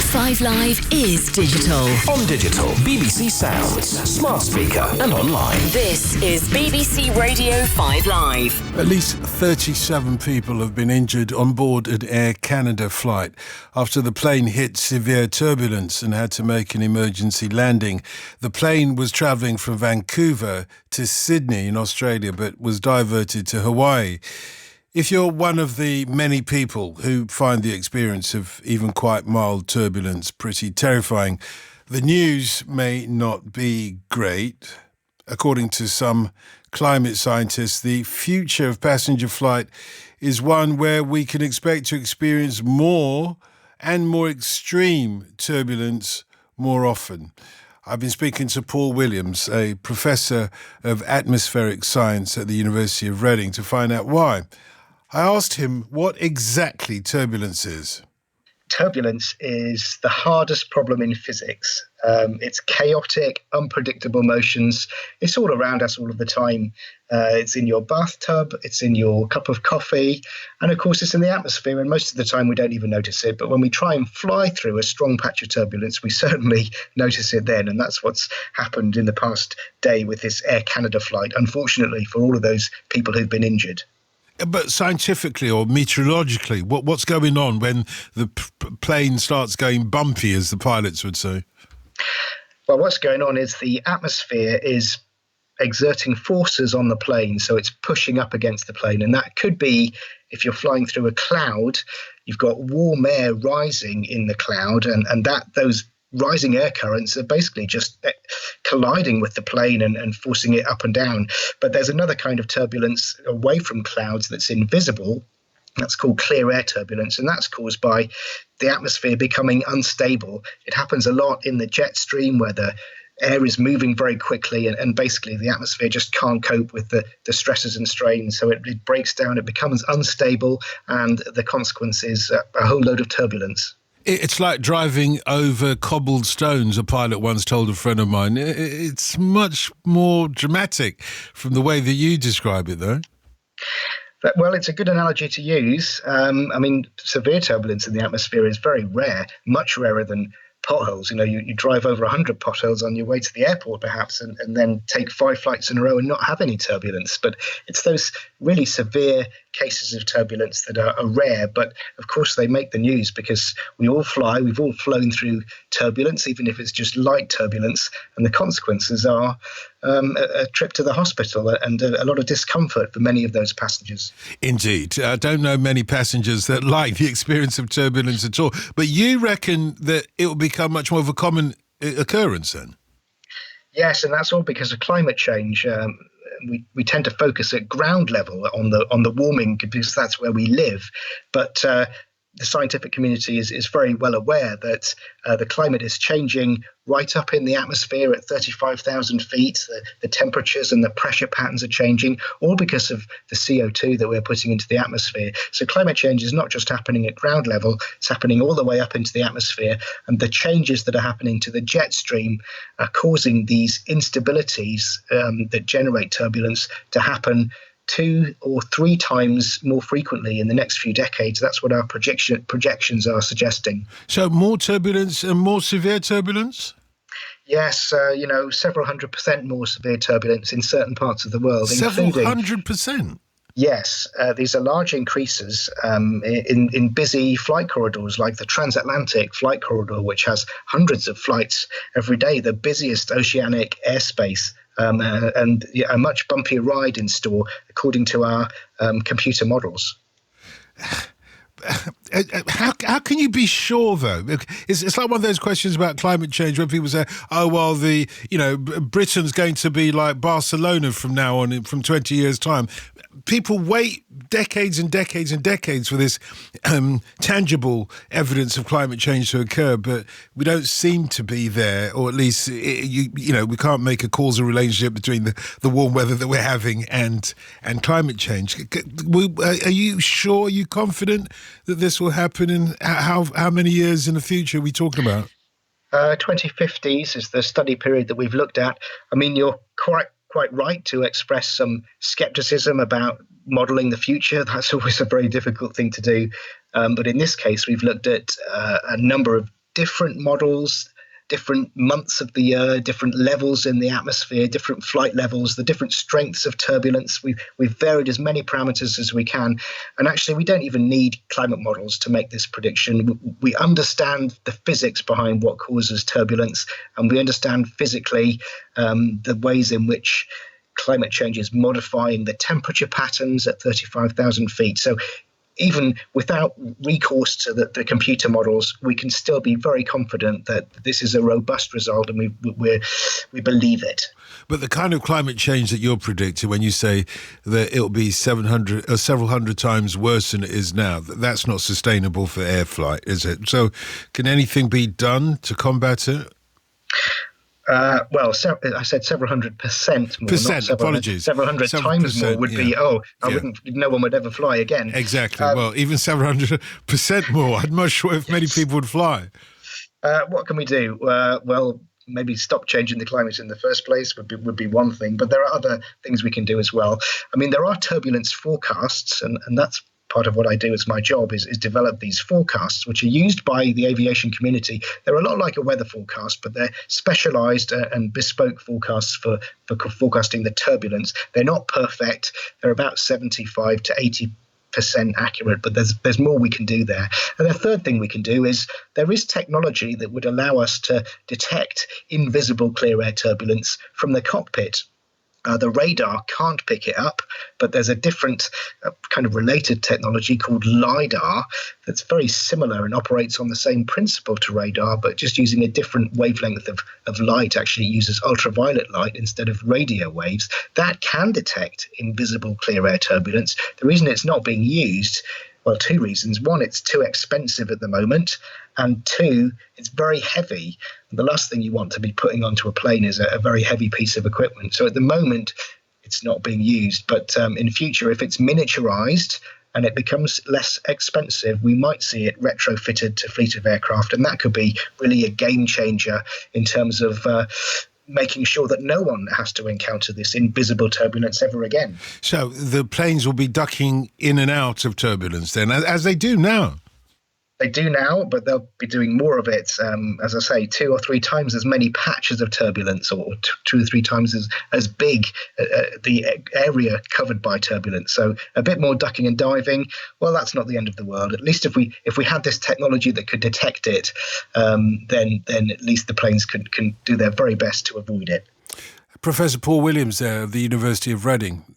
5 Live is digital. On digital, BBC Sounds, smart speaker and online. This is BBC Radio 5 Live. At least 37 people have been injured on board an Air Canada flight after the plane hit severe turbulence and had to make an emergency landing. The plane was travelling from Vancouver to Sydney in Australia but was diverted to Hawaii. If you're one of the many people who find the experience of even quite mild turbulence pretty terrifying, the news may not be great. According to some climate scientists, the future of passenger flight is one where we can expect to experience more and more extreme turbulence more often. I've been speaking to Paul Williams, a professor of atmospheric science at the University of Reading, to find out why. I asked him what exactly turbulence is. Turbulence is the hardest problem in physics. It's chaotic, unpredictable motions. It's all around us all of the time. It's in your bathtub, it's in your cup of coffee, and of course it's in the atmosphere, and most of the time we don't even notice it. But when we try and fly through a strong patch of turbulence, we certainly notice it then, and that's what's happened in the past day with this Air Canada flight, unfortunately for all of those people who've been injured. But scientifically or meteorologically, what's going on when the plane starts going bumpy, as the pilots would say? Well, what's going on is the atmosphere is exerting forces on the plane, so it's pushing up against the plane. And that could be, if you're flying through a cloud, you've got warm air rising in the cloud, and those rising air currents are basically just colliding with the plane and forcing it up and down. But there's another kind of turbulence away from clouds that's invisible. That's called clear air turbulence, and that's caused by the atmosphere becoming unstable. It happens a lot in the jet stream where the air is moving very quickly and basically the atmosphere just can't cope with the stresses and strains. So it breaks down, it becomes unstable, and the consequence is a whole load of turbulence. It's like driving over cobbled stones, a pilot once told a friend of mine. It's much more dramatic from the way that you describe it, though. Well, it's a good analogy to use. Severe turbulence in the atmosphere is very rare, much rarer than potholes. You drive over 100 potholes on your way to the airport, perhaps, and then take 5 flights in a row and not have any turbulence. But it's those really severe cases of turbulence that are rare, but of course they make the news because we all fly, we've all flown through turbulence, even if it's just light turbulence, and the consequences are a trip to the hospital and a lot of discomfort for many of those passengers. Indeed. I don't know many passengers that like the experience of turbulence at all, but you reckon that it will become much more of a common occurrence then? Yes, and that's all because of climate change. We tend to focus at ground level on the warming because that's where we live. But the scientific community is very well aware that the climate is changing right up in the atmosphere at 35,000 feet. The temperatures and the pressure patterns are changing, all because of the CO2 that we're putting into the atmosphere. So climate change is not just happening at ground level, it's happening all the way up into the atmosphere. And the changes that are happening to the jet stream are causing these instabilities that generate turbulence to happen 2 or 3 times more frequently in the next few decades. That's what our projections are suggesting. So more turbulence and more severe turbulence? Yes, several 100% more severe turbulence in certain parts of the world. Several 100%? Yes, these are large increases in busy flight corridors like the transatlantic flight corridor, which has hundreds of flights every day, the busiest oceanic airspace. And a much bumpier ride in store, according to our computer models. How can you be sure, though? It's like one of those questions about climate change where people say, oh, well, Britain's going to be like Barcelona from now on, from 20 years' time. People wait decades and decades and decades for this tangible evidence of climate change to occur, but we don't seem to be there, or at least, we can't make a causal relationship between the warm weather that we're having and climate change. Are you sure, are you confident that this will happen in how many years in the future are we talking about? 2050s is the study period that we've looked at. I mean, you're quite right to express some skepticism about modelling the future. That's always a very difficult thing to do. But in this case, we've looked at a number of different models, different months of the year, different levels in the atmosphere, different flight levels, the different strengths of turbulence. We've varied as many parameters as we can. And actually, we don't even need climate models to make this prediction. We understand the physics behind what causes turbulence, and we understand physically the ways in which climate change is modifying the temperature patterns at 35,000 feet. So even without recourse to the computer models, we can still be very confident that this is a robust result, and we believe it. But the kind of climate change that you're predicting, when you say that it'll be 700 or several hundred times worse than it is now, that's not sustainable for air flight, is it? So can anything be done to combat it? Well, I said several hundred percent more. Apologies. Several hundred times more would be, no one would ever fly again. Exactly. Well, even 700% more. I'm not sure if many people would fly. What can we do? Well, maybe stop changing the climate in the first place would be one thing, but there are other things we can do as well. I mean, there are turbulence forecasts, and that's part of what I do as my job is develop these forecasts, which are used by the aviation community. They're a lot like a weather forecast, but they're specialized and bespoke forecasts for forecasting the turbulence. They're not perfect. They're about 75 to 80% accurate, but there's more we can do there. And the third thing we can do is there is technology that would allow us to detect invisible clear air turbulence from the cockpit. The radar can't pick it up, but there's a different kind of related technology called LiDAR that's very similar and operates on the same principle to radar, but just using a different wavelength of light. Actually uses ultraviolet light instead of radio waves. That can detect invisible clear air turbulence. The reason it's not being used, well, two reasons. One, it's too expensive at the moment. And two, it's very heavy. The last thing you want to be putting onto a plane is a very heavy piece of equipment. So at the moment, it's not being used. But in future, if it's miniaturized and it becomes less expensive, we might see it retrofitted to fleet of aircraft. And that could be really a game changer in terms of making sure that no one has to encounter this invisible turbulence ever again. So the planes will be ducking in and out of turbulence then, as they do now? They do now, but they'll be doing more of it. As I say, 2 or 3 times as many patches of turbulence, or 2 or 3 times as big the area covered by turbulence. So a bit more ducking and diving. Well, that's not the end of the world. At least if we had this technology that could detect it, then at least the planes can do their very best to avoid it. Professor Paul Williams there of the University of Reading.